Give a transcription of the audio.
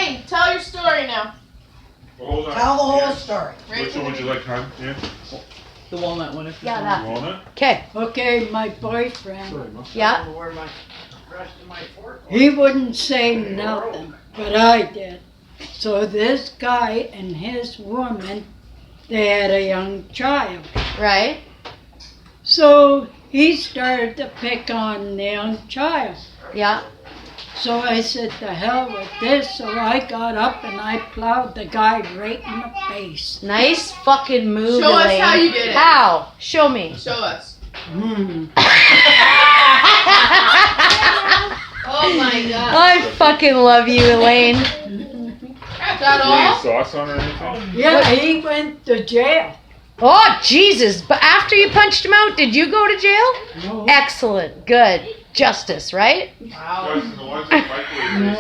Elaine, tell your story now. Well, hold on. Tell the whole Yeah. story. Which one would you like, hon? Yeah. The walnut one. If you Yeah, want. that. Walnut? Okay. Okay, my boyfriend, Yeah. he wouldn't say nothing, but I did. So this guy and his woman, they had a young child. Right. So he started to pick on the young child. Yeah. So I said, to hell with this. So I got up and I plowed the guy right in the face. Nice fucking move, Show us Elaine. how you did it. How? Show me. Show us. Hmm. Oh my god. I fucking love you, Elaine. Is that You need all? sauce on or anything? Yeah, he went to jail. Oh, Jesus. But after you punched him out, did you go to jail? No. Excellent. Good. Justice, right? Wow. Guys, the ones that microwave